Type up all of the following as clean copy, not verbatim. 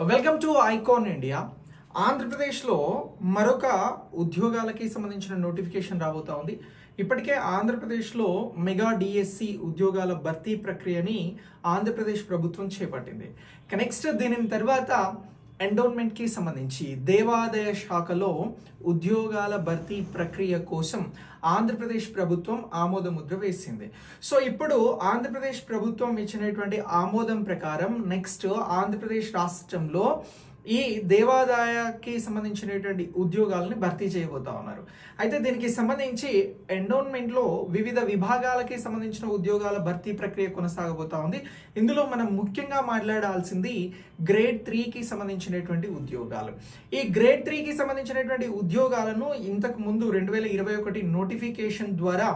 Welcome to icon India. ఆంధ్రప్రదేశ్లో మరొక ఉద్యోగాలకి సంబంధించిన నోటిఫికేషన్ రాబోతా ఉంది. ఇప్పటికే ఆంధ్రప్రదేశ్లో మెగా డిఎస్సి ఉద్యోగాల భర్తీ ప్రక్రియని ఆంధ్రప్రదేశ్ ప్రభుత్వం చేపట్టింది. ఇక నెక్స్ట్ దీని తర్వాత ఎండోన్మెంట్కి సంబంధించి దేవాదాయ శాఖలో ఉద్యోగాల భర్తీ ప్రక్రియ కోసం ఆంధ్రప్రదేశ్ ప్రభుత్వం ఆమోద ముద్ర వేసింది. సో ఇప్పుడు ఆంధ్రప్రదేశ్ ప్రభుత్వం ఇచ్చినటువంటి ఆమోదం ప్రకారం నెక్స్ట్ ఆంధ్రప్రదేశ్ రాష్ట్రంలో ఈ దేవాదాయకి సంబంధించినటువంటి ఉద్యోగాలని భర్తీ చేయబోతా ఉన్నారు. అయితే దీనికి సంబంధించి ఎండోన్మెంట్లో వివిధ విభాగాలకి సంబంధించిన ఉద్యోగాల భర్తీ ప్రక్రియ కొనసాగబోతా ఉంది. ఇందులో మనం ముఖ్యంగా మాట్లాడాల్సింది గ్రేడ్ 3కి సంబంధించినటువంటి ఉద్యోగాలు. ఈ గ్రేడ్ 3కి సంబంధించినటువంటి ఉద్యోగాలను ఇంతకు ముందు 2021 నోటిఫికేషన్ ద్వారా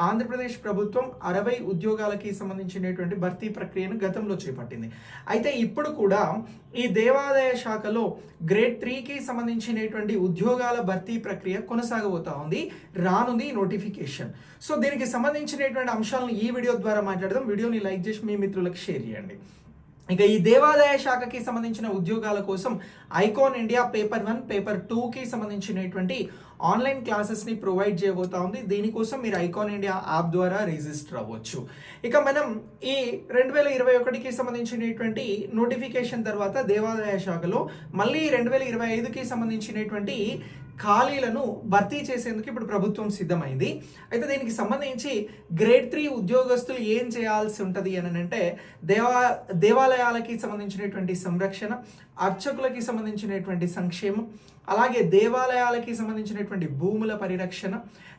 ఆంధ్రప్రదేశ్ ప్రభుత్వం 60 ఉద్యోగాలకి సంబంధించినటువంటి భర్తీ ప్రక్రియను గతంలో చేపట్టింది. అయితే ఇప్పుడు కూడా ఈ దేవాదాయ శాఖలో గ్రేడ్ 3కి సంబంధించినటువంటి ఉద్యోగాల భర్తీ ప్రక్రియ కొనసాగబోతా ఉంది. రానుంది నోటిఫికేషన్. సో దీనికి సంబంధించినటువంటి అంశాలను ఈ వీడియో ద్వారా మాట్లాడదాం. వీడియోని లైక్ చేసి మీ మిత్రులకు షేర్ చేయండి. ఇక ఈ దేవాదాయ శాఖకి సంబంధించిన ఉద్యోగాల కోసం ఐకాన్ ఇండియా పేపర్ 1, పేపర్ 2కి సంబంధించినటువంటి ఆన్లైన్ క్లాసెస్ని ప్రొవైడ్ చేయబోతా ఉంది. దీనికోసం మీరు ఐకాన్ ఇండియా యాప్ ద్వారా రిజిస్టర్ అవ్వచ్చు. ఇక మనం ఈ 2021కి సంబంధించినటువంటి నోటిఫికేషన్ తర్వాత దేవాదాయ శాఖలో మళ్ళీ 2025కి సంబంధించినటువంటి ఖాళీలను భర్తీ చేసేందుకు ఇప్పుడు ప్రభుత్వం సిద్ధమైంది. అయితే దీనికి సంబంధించి గ్రేడ్ 3 ఉద్యోగస్తులు ఏం చేయాల్సి ఉంటుంది అని అంటే దేవాలయాలకి సంబంధించినటువంటి సంరక్షణ, అర్చకులకి సంబంధించినటువంటి సంక్షేమం, అలాగే దేవాలయాలకి సంబంధించినటువంటి భూముల పరిరక్షణ,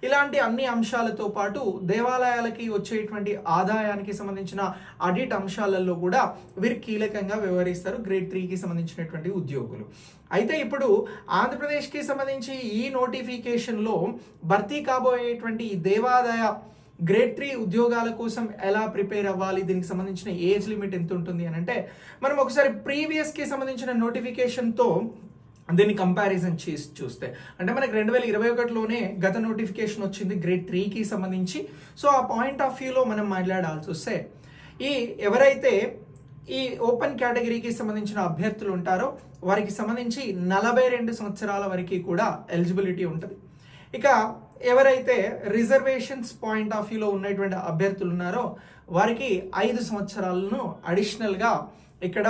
ఇలాంటి అన్ని అంశాలతో పాటు దేవాలయాలకి వచ్చేటువంటి ఆదాయానికి సంబంధించిన ఆడిట్ అంశాలలో కూడా వీరు కీలకంగా వ్యవహరిస్తారు గ్రేడ్ 3కి సంబంధించినటువంటి ఉద్యోగులు. అయితే ఇప్పుడు ఆంధ్రప్రదేశ్కి సంబంధించి ఈ నోటిఫికేషన్లో భర్తీ కాబోయేటువంటి దేవాదాయ గ్రేడ్ 3 ఉద్యోగాల కోసం ఎలా ప్రిపేర్ అవ్వాలి, దీనికి సంబంధించిన ఏజ్ లిమిట్ ఎంత ఉంటుంది అని అంటే మనం ఒకసారి ప్రీవియస్కి సంబంధించిన నోటిఫికేషన్తో దీన్ని కంపారిజన్ చేసి చూస్తే అంటే మనకి 2021లోనే గత నోటిఫికేషన్ వచ్చింది గ్రేడ్ 3కి సంబంధించి. సో ఆ పాయింట్ ఆఫ్ వ్యూలో మనం మాట్లాడాల్సి వస్తే ఈ ఎవరైతే ఈ ఓపెన్ కేటగిరీకి సంబంధించిన అభ్యర్థులు ఉంటారో వారికి సంబంధించి 42 సంవత్సరాల వరకు కూడా ఎలిజిబిలిటీ ఉంటుంది. ఇక ఎవరైతే రిజర్వేషన్స్ పాయింట్ ఆఫ్ వ్యూలో ఉన్నటువంటి అభ్యర్థులు ఉన్నారో వారికి 5 సంవత్సరాలను అడిషనల్గా ఇక్కడ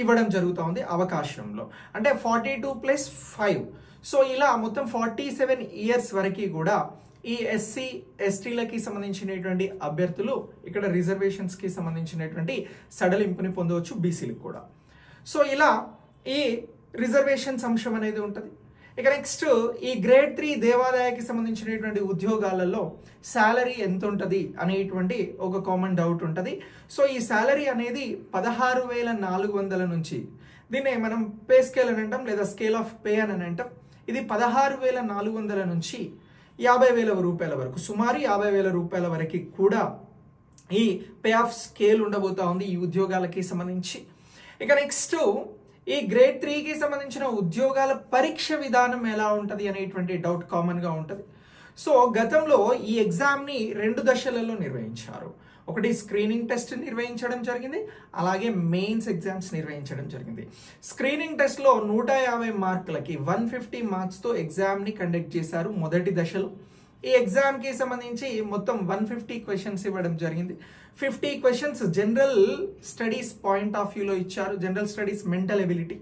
ఇవ్వడం జరుగుతూ ఉంది అవకాశంలో. అంటే 42+5, సో ఇలా మొత్తం 47 ఇయర్స్ వరకు కూడా ఈ ఎస్సీ ఎస్టీలకి సంబంధించినటువంటి అభ్యర్థులు ఇక్కడ రిజర్వేషన్స్కి సంబంధించినటువంటి సడలింపుని పొందవచ్చు, బీసీలకు కూడా. సో ఇలా ఈ రిజర్వేషన్స్ అంశం అనేది ఉంటుంది. ఇక నెక్స్ట్ ఈ గ్రేడ్ 3 దేవాదాయకి సంబంధించినటువంటి ఉద్యోగాలలో శాలరీ ఎంత ఉంటుంది అనేటువంటి ఒక కామన్ డౌట్ ఉంటుంది. సో ఈ శాలరీ అనేది 16,400 నుంచి, దీన్ని మనం పే స్కేల్ అని అంటాం లేదా స్కేల్ ఆఫ్ పే అని అంటాం. ఇది 16,400 నుంచి 50,000 రూపాయల వరకు, సుమారు 50,000 రూపాయల వరకు కూడా ఈ పే ఆఫ్ స్కేల్ ఉండబోతా ఉంది ఈ ఉద్యోగాలకి సంబంధించి. ఇక నెక్స్ట్ ఈ గ్రేడ్ 3కి సంబంధించిన ఉద్యోగాల పరీక్ష విధానం ఎలా ఉంటుంది అనేటువంటి డౌట్ కామన్గా ఉంటుంది. సో గతంలో ఈ ఎగ్జామ్ని 2 దశలలో నిర్వహించారు. ఒకటి స్క్రీనింగ్ టెస్ట్ నిర్వహించడం జరిగింది, అలాగే మెయిన్స్ ఎగ్జామ్స్ నిర్వహించడం జరిగింది. స్క్రీనింగ్ టెస్ట్లో 150 మార్కులకి 150 మార్క్స్తో ఎగ్జామ్ని కండక్ట్ చేశారు మొదటి దశలో. ఈ ఎగ్జామ్కి సంబంధించి మొత్తం 150 క్వశ్చన్స్ ఇవ్వడం జరిగింది. 50 questions general studies point of వ్యూలో ఇచ్చారు, జనరల్ స్టడీస్, మెంటల్ ఎబిలిటీ.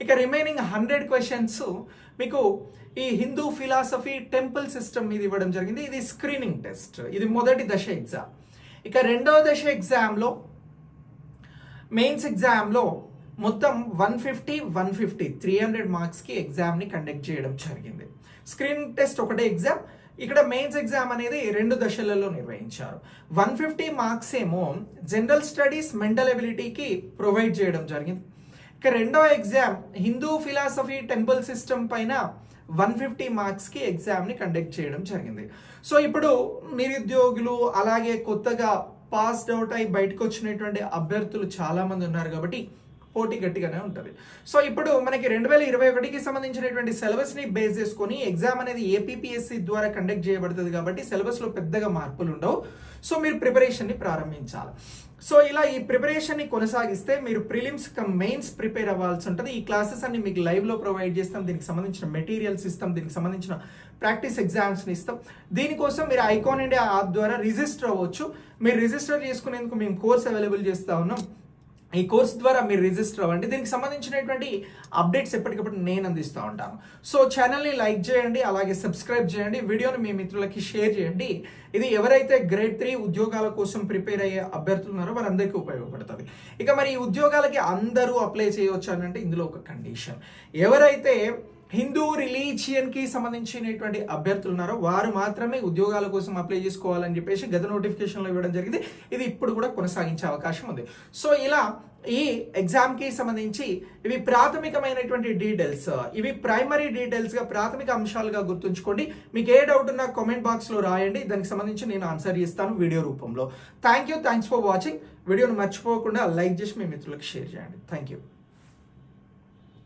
ఇక రిమైనింగ్ 100 క్వశ్చన్స్ మీకు ఈ హిందూ ఫిలాసఫీ, టెంపుల్ సిస్టమ్ మీద ఇవ్వడం జరిగింది. ఇది స్క్రీనింగ్ టెస్ట్, ఇది మొదటి దశ ఎగ్జామ్. ఇక రెండవ దశ ఎగ్జామ్లో, మెయిన్స్ ఎగ్జామ్లో మొత్తం 150 300 మార్క్స్కి ఎగ్జామ్ని కండక్ట్ చేయడం జరిగింది. స్క్రీనింగ్ టెస్ట్ ఒకటే ఎగ్జామ్, ఇక్కడ మెయిన్స్ ఎగ్జామ్ అనేది 2 దశలలో నిర్వహించారు. 150 మార్క్స్ ఏమో జనరల్ స్టడీస్, మెంటల్ ఎబిలిటీకి ప్రొవైడ్ చేయడం జరిగింది. ఇక రెండవ exam Hindu philosophy, temple system పైన 150 మార్క్స్కి ఎగ్జామ్ని కండక్ట్ చేయడం జరిగింది. సో ఇప్పుడు నిరుద్యోగులు అలాగే కొత్తగా పాస్డ్ అవుట్ అయి బయటకు వచ్చినటువంటి అభ్యర్థులు చాలామంది ఉన్నారు కాబట్టి పోటీ గట్టిగానే ఉంటుంది. సో ఇప్పుడు మనకి 2021కి సంబంధించినటువంటి సిలబస్ని బేస్ చేసుకొని ఎగ్జామ్ అనేది ఏపీపీఎస్సీ ద్వారా కండక్ట్ చేయబడుతుంది కాబట్టి సిలబస్లో పెద్దగా మార్పులు ఉండవు. సో మీరు ప్రిపరేషన్ని ప్రారంభించాలి. సో ఇలా ఈ ప్రిపరేషన్ని కొనసాగిస్తే మీరు ప్రిలిమ్స్ కమ్ మెయిన్స్ ప్రిపేర్ అవ్వాల్సి ఉంటుంది. ఈ క్లాసెస్ అన్ని మీకు లైవ్లో ప్రొవైడ్ చేస్తాం, దీనికి సంబంధించిన మెటీరియల్స్ ఇస్తాం, దీనికి సంబంధించిన ప్రాక్టీస్ ఎగ్జామ్స్ని ఇస్తాం. దీనికోసం మీరు ఐకాన్ ఇండియా యాప్ ద్వారా రిజిస్టర్ అవ్వచ్చు. మీరు రిజిస్టర్ చేసుకునేందుకు మేము కోర్స్ అవైలబుల్ చేస్తూ ఉన్నాం. ఈ కోర్స్ ద్వారా మీరు రిజిస్టర్ అవ్వండి. దీనికి సంబంధించినటువంటి అప్డేట్స్ ఎప్పటికప్పుడు నేను అందిస్తూ ఉంటాను. సో ఛానల్ని లైక్ చేయండి, అలాగే సబ్స్క్రైబ్ చేయండి, వీడియోని మీ మిత్రులకి షేర్ చేయండి. ఇది ఎవరైతే గ్రేడ్ 3 ఉద్యోగాల కోసం ప్రిపేర్ అయ్యే అభ్యర్థులు ఉన్నారో వారందరికీ ఉపయోగపడుతుంది. ఇక మరి ఈ ఉద్యోగాలకి అందరూ అప్లై చేయవచ్చు అని అంటే ఇందులో ఒక కండిషన్, ఎవరైతే హిందూ రిలీజియన్కి సంబంధించినటువంటి అభ్యర్థులు ఉన్నారో వారు మాత్రమే ఉద్యోగాల కోసం అప్లై చేసుకోవాలని చెప్పేసి గత నోటిఫికేషన్లో ఇవ్వడం జరిగింది. ఇది ఇప్పుడు కూడా కొనసాగించే అవకాశం ఉంది. సో ఇలా ఈ ఎగ్జామ్కి సంబంధించి ఇవి ప్రాథమికమైనటువంటి డీటెయిల్స్, ఇవి ప్రైమరీ డీటెయిల్స్గా ప్రాథమిక అంశాలుగా గుర్తుంచుకోండి. మీకు ఏ డౌట్ ఉన్నా కామెంట్ బాక్స్లో రాయండి, దానికి సంబంధించి నేను ఆన్సర్ చేస్తాను వీడియో రూపంలో. Thanks for watching. వీడియోను మర్చిపోకుండా లైక్ చేసి మీ మిత్రులకు షేర్ చేయండి. Thank you.